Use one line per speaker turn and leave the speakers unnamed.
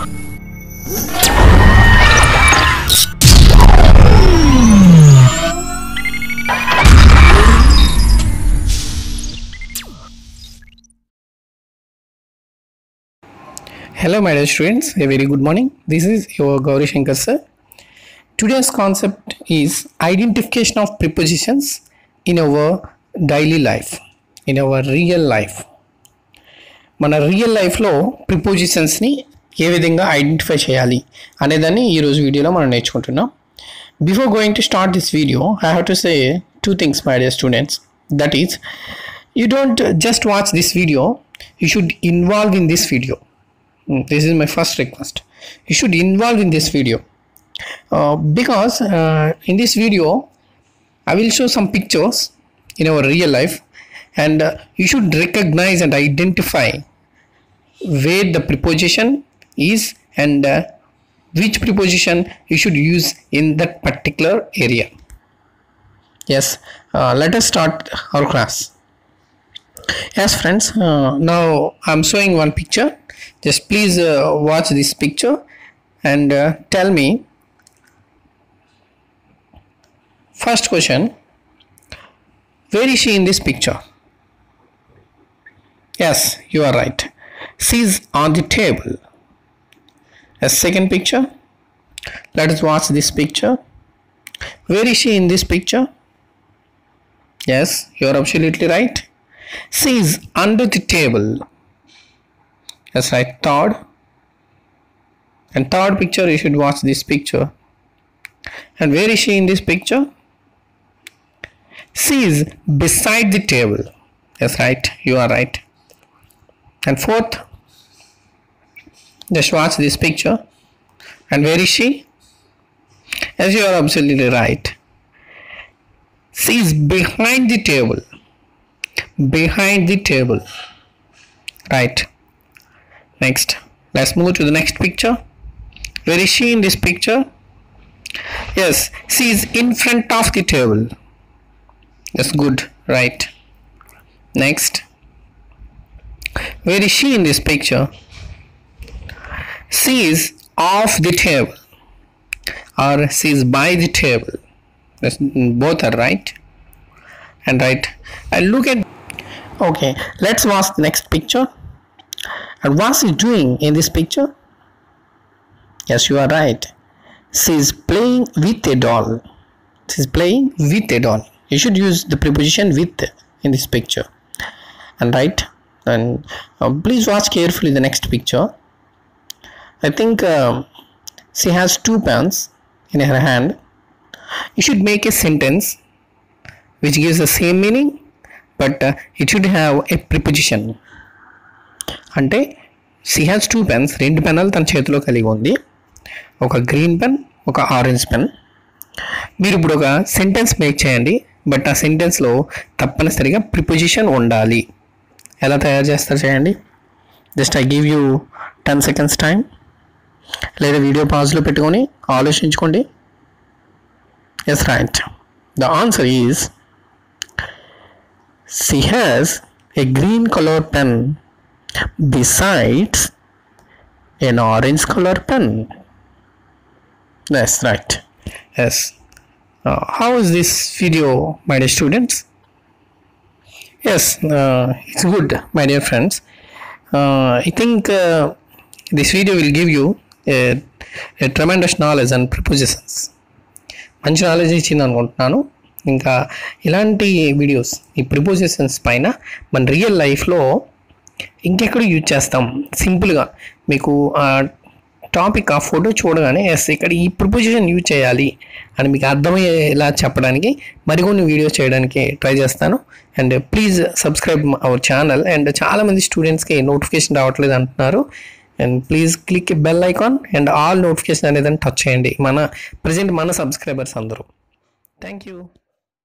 Hello my dear students, a very good morning. This is your Gowri Shankar sir. Today's concept is identification of prepositions in our daily life, in our real life. మన real లైఫ్లో ప్రిపోజిషన్స్ని ఏ విధంగా identify చేయాలి అనేదాన్ని ఈరోజు వీడియోలో మనం నేర్చుకుంటున్నాం. Before going to start this video I have to say two things my dear students. That is, you don't just watch this video, you should involve in this video. This is my first request. You should involve in this video because in this video I will show some pictures in our real life, and you should recognize and identify where the preposition is and which preposition you should use in that particular area. Yes, let us start our class. Yes friends, now I am showing one picture. Just please watch this picture and tell me. First question, where is she in this picture? Yes, you are right. She is on the table. A second picture, let us watch this picture. Where is she in this picture? Yes, you are absolutely right. She is under the table. That's right. Third picture, you should watch this picture. And where is she in this picture? She is beside the table. That's right, you are right. And fourth, just watch this picture. And where is she? Yes, you are absolutely right. She is behind the table. Behind the table. Right. Next, let's move to the next picture. Where is she in this picture? Yes, she is in front of the table. That's good, right? Next, where is she in this picture? She is off the table, or she is by the table. That's, both are right. And right, and look at. Okay, let's watch the next picture. And what's she doing in this picture? Yes, you are right. She is playing with a doll. She is playing with a doll. You should use the preposition with in this picture. And right. And please watch carefully the next picture. I think she has two pens in her hand. You should make a sentence which gives the same meaning, but it should have a preposition. అంటే she has two pens, రెండు పెన్నులు తన చేతిలో కలిగి ఉంది, ఒక green pen, ఒక orange pen. మీరు ఇప్పుడు ఒక సెంటెన్స్ మేక్ చేయండి, బట్ ఆ సెంటెన్స్లో తప్పనిసరిగా ప్రిపోజిషన్ ఉండాలి. ఎలా తయారు చేస్తారు చేయండి. Just I give you 10 seconds time, లేదా వీడియో పాజ్లో పెట్టుకొని ఆలోచించుకోండి. Yes right, the answer is she has a green colour pen besides an orange color pen. That's right. Yes. How is this video, my dear students? Yes, it's good, my dear friends. I think this video will give you a tremendous knowledge on prepositions. మంచి knowledge ఇచ్చింది అనుకుంటున్నాను. ఇంకా ఇలాంటి videos ఈ prepositions పైన మన real లైఫ్లో ఇంకెక్కడ యూజ్ చేస్తాం. సింపుల్గా మీకు టాపిక్, ఆ ఫోటో చూడగానే ఎస్ ఇక్కడ ఈ ప్రిపోజిషన్ యూజ్ చేయాలి అని మీకు అర్థమయ్యేలా చెప్పడానికి మరికొన్ని వీడియోస్ చేయడానికి ట్రై చేస్తాను. And please subscribe our channel. And చాలామంది స్టూడెంట్స్కి నోటిఫికేషన్ రావట్లేదు అంటున్నారు. And please click bell icon and all notification అనేది టచ్ చేయండి, మన ప్రజెంట్ మన సబ్స్క్రైబర్స్ అందరూ. Thank you.